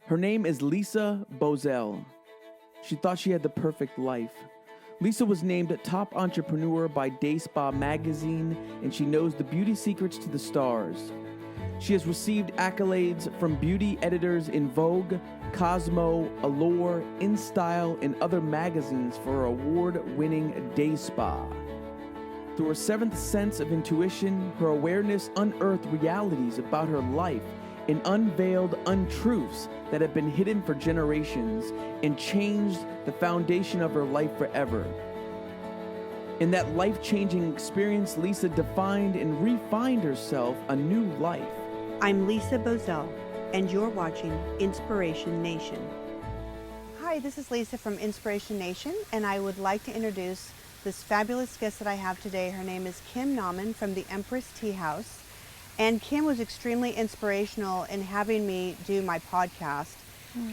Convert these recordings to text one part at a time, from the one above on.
Her name is Lyas Bozel. She thought she had the perfect life. Lisa was named top entrepreneur by Day Spa magazine, and she knows the beauty secrets to the stars. She has received accolades from beauty editors in Vogue, Cosmo, Allure, InStyle, and other magazines for her award-winning Day Spa. Through her seventh sense of intuition, her awareness unearthed realities about her life and unveiled untruths that have been hidden for generations and changed the foundation of her life forever. In that life-changing experience, Lisa defined and refined herself a new life. I'm Lyas Bozel, and you're watching Inspiration Nation. Hi, this is Lisa from Inspiration Nation, and I would like to introduce this fabulous guest that I have today. Her name is Kim Nauman from the Empress Tea House. And Kim was extremely inspirational in having me do my podcast.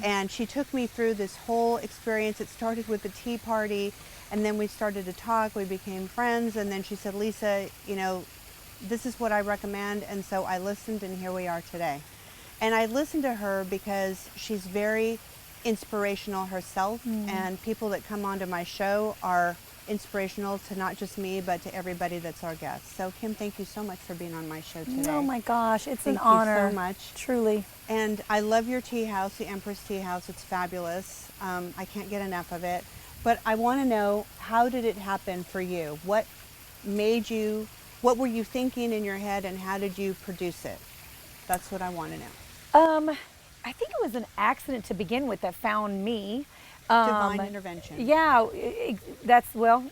And she took me through this whole experience. It started with the tea party, and then we started to talk, we became friends, and then she said, Lisa, you know, this is what I recommend, and so I listened, and here we are today. And I listened to her because she's very inspirational herself, and people that come onto my show are inspirational to not just me, but to everybody that's our guest. So Kim, thank you so much for being on my show today. Oh my gosh, it's Thank an honor. Thank you so much. Truly. And I love your tea house, the Empress Tea House. It's fabulous. I can't get enough of it. But I want to know, how did it happen for you? What made you, what were you thinking in your head, and how did you produce it? That's what I want to know. I think it was an accident to begin with that found me. Divine intervention. Yeah, that's well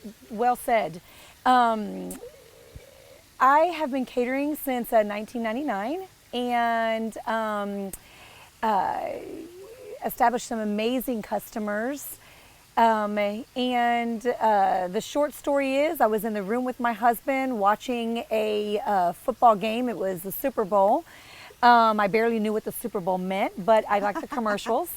said. I have been catering since 1999 and established some amazing customers. The short story is, I was in the room with my husband watching a football game. It was the Super Bowl. I barely knew what the Super Bowl meant, but I liked the commercials.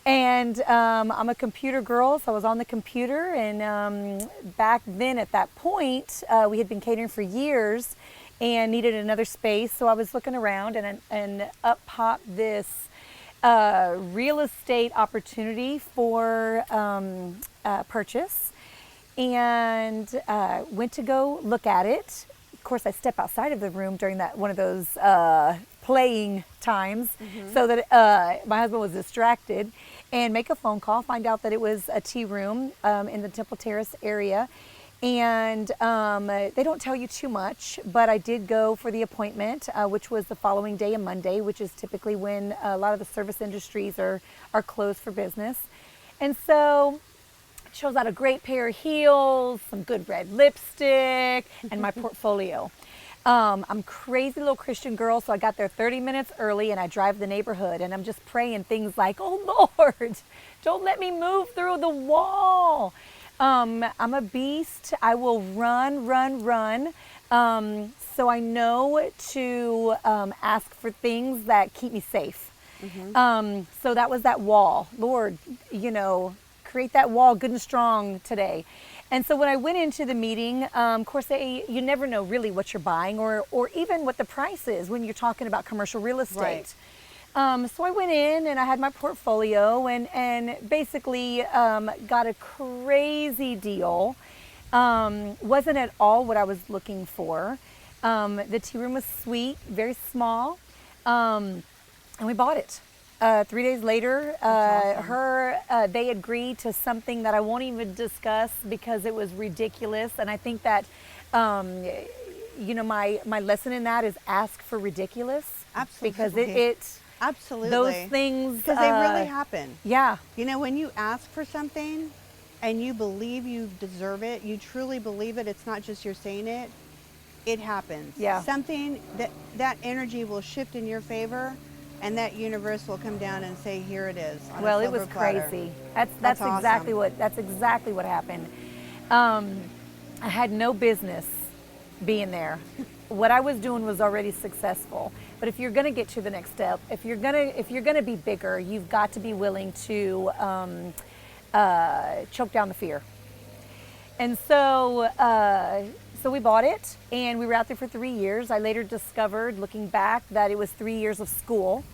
And I'm a computer girl, so I was on the computer. And back then, at that point, we had been catering for years and needed another space. So I was looking around, and up popped this real estate opportunity for purchase, and went to go look at it. Of course, I step outside of the room during that one of those playing times, so that my husband was distracted, and make a phone call, find out that it was a tea room in the Temple Terrace area. And they don't tell you too much, but I did go for the appointment, which was the following day, a Monday, which is typically when a lot of the service industries are closed for business. And so chose out a great pair of heels, some good red lipstick, and my portfolio. I'm a crazy little Christian girl, so I got there 30 minutes early, and I drive the neighborhood, and I'm just praying things like, oh Lord, don't let me move through the wall. I'm a beast. I will run. So I know to ask for things that keep me safe. So that was that wall. Lord, you know, create that wall good and strong today. And so when I went into the meeting, of course, you never know really what you're buying or even what the price is when you're talking about commercial real estate. Right. So I went in and I had my portfolio and basically got a crazy deal. Wasn't at all what I was looking for. The tea room was sweet, very small, and we bought it. 3 days later, awesome. They agreed to something that I won't even discuss because it was ridiculous. And I think that, you know, my lesson in that is ask for ridiculous. Absolutely. Because it absolutely, those things. Because they really happen. Yeah. You know, when you ask for something and you believe you deserve it, you truly believe it, it's not just you're saying it, it happens. Yeah. Something that energy will shift in your favor. And that universe will come down and say, "Here it is." Well, it was crazy. That's awesome. exactly what happened. I had no business being there. What I was doing was already successful. But if you're going to get to the next step, if you're going to be bigger, you've got to be willing to choke down the fear. And so we bought it, and we were out there for 3 years. I later discovered, looking back, that it was 3 years of school.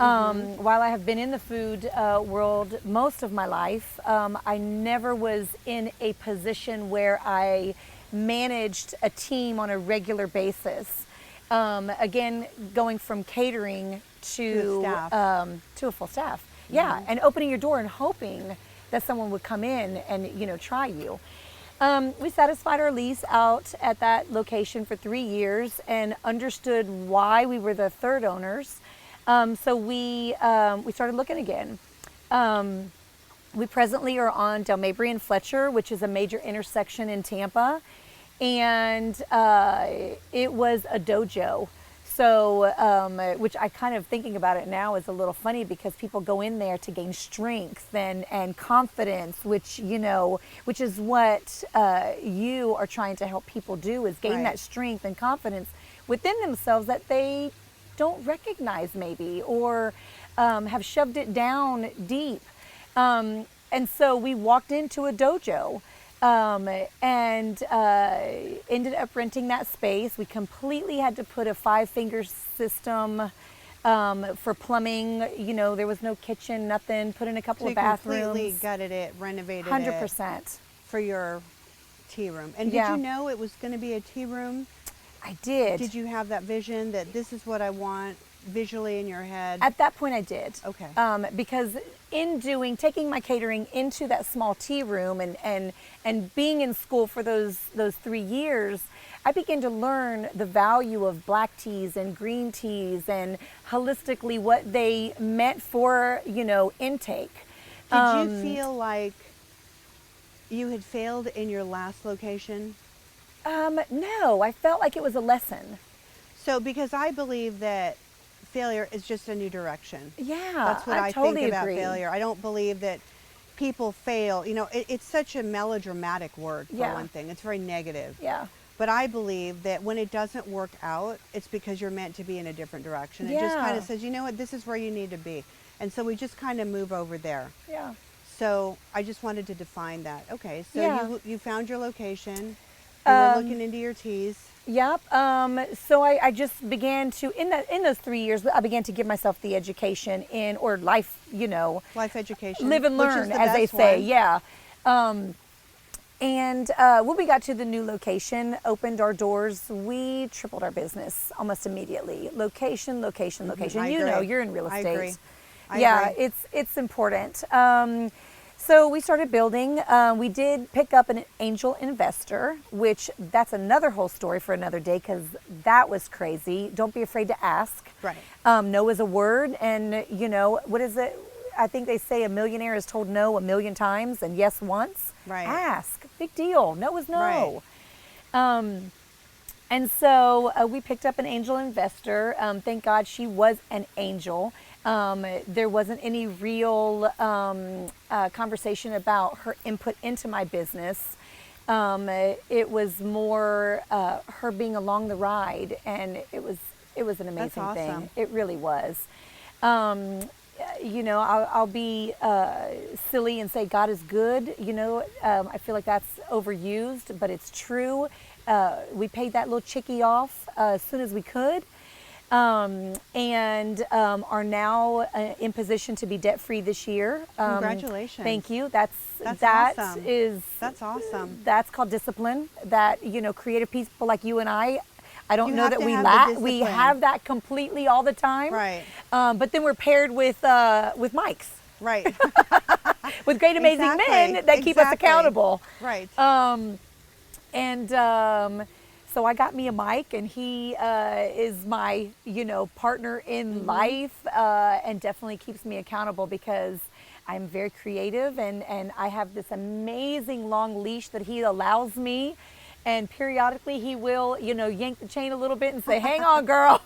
While I have been in the food world most of my life, I never was in a position where I managed a team on a regular basis. Again, going from catering to a full staff. Yeah, and opening your door and hoping that someone would come in and, you know, try you. We satisfied our lease out at that location for 3 years and understood why we were the third owners. So we started looking again. We presently are on Del Mabry and Fletcher, which is a major intersection in Tampa. And it was a dojo. So, which I kind of thinking about it now is a little funny because people go in there to gain strength and confidence, which, you know, which is what you are trying to help people do, is gain that strength and confidence within themselves that they don't recognize maybe, or have shoved it down deep. And so we walked into a dojo. And ended up renting that space. We completely had to put a 5-finger system for plumbing. You know, there was no kitchen, nothing. Put in a couple of bathrooms. Completely gutted it, renovated 100%. it for your tea room. And did you know it was going to be a tea room? I did. Did you have that vision that this is what I want visually in your head? At that point I did. Okay. Because in taking my catering into that small tea room and being in school for those 3 years, I began to learn the value of black teas and green teas and holistically what they meant for, you know, intake. Did you feel like you had failed in your last location? No, I felt like it was a lesson. So, because I believe that failure is just a new direction. Yeah, that's what I totally think about agree. failure. I don't believe that people fail. You know, it's such a melodramatic word for one thing. It's very negative. Yeah. But I believe that when it doesn't work out, it's because you're meant to be in a different direction. It just kind of says, you know what, this is where you need to be. And so we just kind of move over there. Yeah. So I just wanted to define that. Okay, so you found your location. You were looking into your teas. Yep. So I just began to, in those 3 years, I began to give myself the education or life, you know. Life education. Live and learn, as they say. Yeah. And when we got to the new location, opened our doors, we tripled our business almost immediately. Location. You know, you're in real estate. I agree. It's important. So we started building. We did pick up an angel investor, which that's another whole story for another day because that was crazy. Don't be afraid to ask. Right. No is a word, and you know, what is it? I think they say a millionaire is told no 1,000,000 times and yes once. Right. Ask. Big deal. No is no. Right. And so we picked up an angel investor. Thank God she was an angel. There wasn't any real conversation about her input into my business. It was more her being along the ride, and it was an amazing thing. It really was. You know, I'll be silly and say God is good. You know, I feel like that's overused, but it's true. We paid that little chickie off as soon as we could. And are now in position to be debt-free this year. Congratulations. Thank you. That's awesome. That's awesome. That's called discipline. That, you know, creative people like you and I don't know that we lack. We have that completely all the time. Right. But then we're paired with mics. Right. With great, amazing men that keep us accountable. Right. So I got me a mic, and he is my, you know, partner in life, and definitely keeps me accountable because I'm very creative, and I have this amazing long leash that he allows me, and periodically he will, you know, yank the chain a little bit and say, hang on, girl.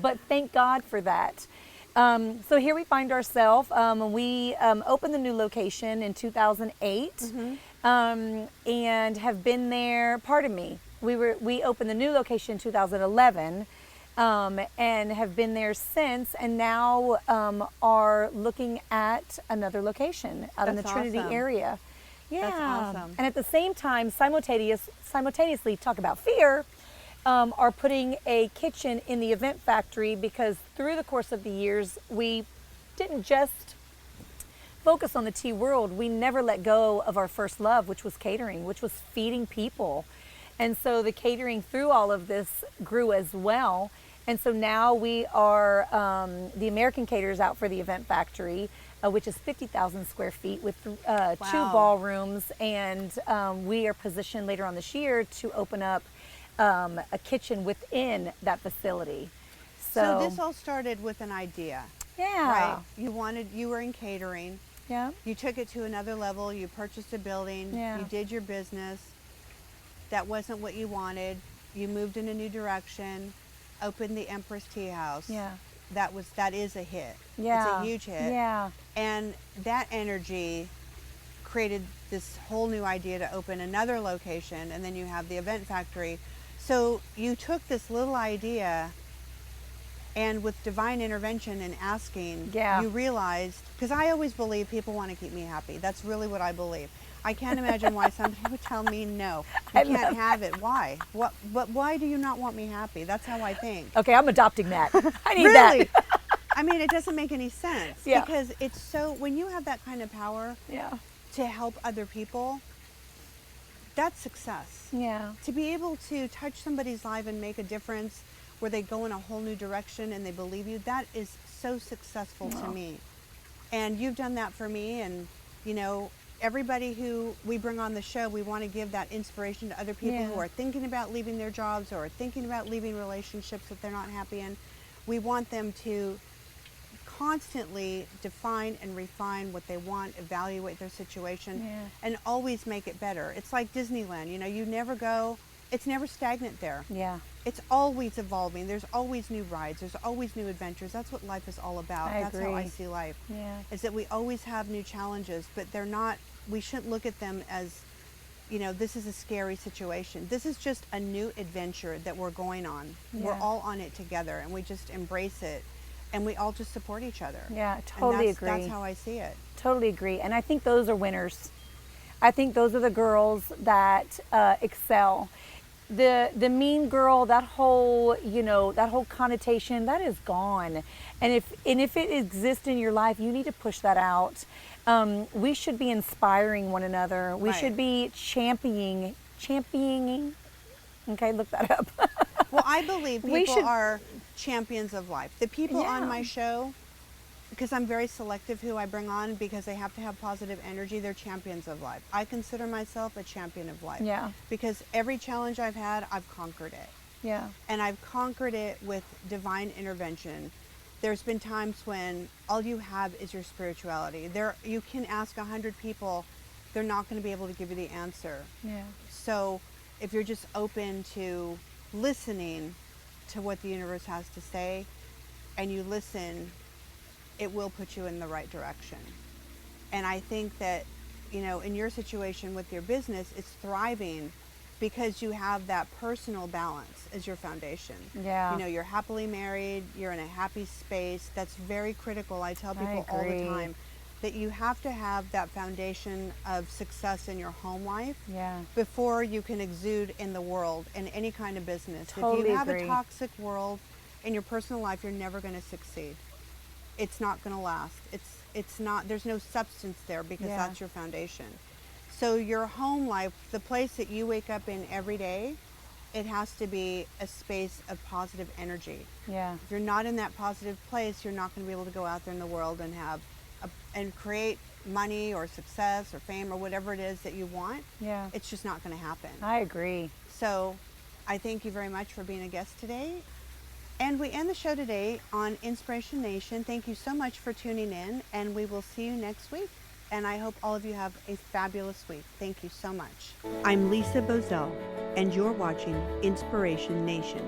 But thank God for that. So here we find ourselves. We opened the new location in 2008. And have been there. Pardon me. We opened the new location in 2011, and have been there since. And now are looking at another location out in the Trinity area. Yeah. That's awesome. And at the same time, simultaneously talk about fear. are putting a kitchen in the event factory because through the course of the years, we didn't just focus on the tea world. We never let go of our first love, which was catering, which was feeding people. And so the catering through all of this grew as well. And so now we are, the American caters out for the event factory, which is 50,000 square feet with 2 ballrooms. And we are positioned later on this year to open up a kitchen within that facility. So this all started with an idea. Yeah. Right? You were in catering. Yeah. You took it to another level. You purchased a building. Yeah. You did your business. That wasn't what you wanted. You moved in a new direction, opened the Empress Tea House. Yeah. That is a hit. Yeah. It's a huge hit. Yeah. And that energy created this whole new idea to open another location, and then you have the event factory. So you took this little idea, and with divine intervention and asking, you realized, because I always believe people want to keep me happy. That's really what I believe. I can't imagine why somebody would tell me no. You can't have it. Why? But why do you not want me happy? That's how I think. Okay, I'm adopting that. I need really? that. I mean, it doesn't make any sense. Yeah. Because it's so, when you have that kind of power to help other people, that's success. Yeah. To be able to touch somebody's life and make a difference where they go in a whole new direction and they believe you, that is so successful to me. And you've done that for me. And, you know, everybody who we bring on the show, we want to give that inspiration to other people who are thinking about leaving their jobs or thinking about leaving relationships that they're not happy in. We want them to constantly define and refine what they want, evaluate their situation, and always make it better. It's like Disneyland, you know, you never go, it's never stagnant there. Yeah. It's always evolving. There's always new rides. There's always new adventures. That's what life is all about. That's how I see life. Yeah. Is that we always have new challenges, but they're not, we shouldn't look at them as, you know, this is a scary situation. This is just a new adventure that we're going on. We're all on it together, and we just embrace it, and we all just support each other. Yeah, totally agree. That's how I see it. Totally agree. And I think those are winners. I think those are the girls that excel. The mean girl, that whole, you know, that whole connotation, that is gone. And if it exists in your life, you need to push that out. We should be inspiring one another. We should be championing. Okay, look that up. Well, I believe people are champions of life. The people on my show, because I'm very selective who I bring on because they have to have positive energy, they're champions of life. I consider myself a champion of life. Yeah. Because every challenge I've had, I've conquered it. Yeah. And I've conquered it with divine intervention. There's been times when all you have is your spirituality. You can ask 100 people, they're not going to be able to give you the answer. Yeah. So if you're just open to listening to what the universe has to say, and you listen, it will put you in the right direction. And I think that, you know, in your situation with your business, it's thriving because you have that personal balance as your foundation. Yeah. You know, you're happily married, you're in a happy space. That's very critical. I tell people all the time that you have to have that foundation of success in your home life before you can exude in the world in any kind of business. If you have a toxic world in your personal life, you're never going to succeed. It's not going to last. It's not, there's no substance there because that's your foundation. So your home life, the place that you wake up in every day, it has to be a space of positive energy. Yeah. If you're not in that positive place, you're not going to be able to go out there in the world and have and create money or success or fame or whatever it is that you want. Yeah. It's just not going to happen. I agree. So I thank you very much for being a guest today. And we end the show today on Inspiration Nation. Thank you so much for tuning in, and we will see you next week. And I hope all of you have a fabulous week. Thank you so much. I'm Lyas Bozel, and you're watching Inspiration Nation.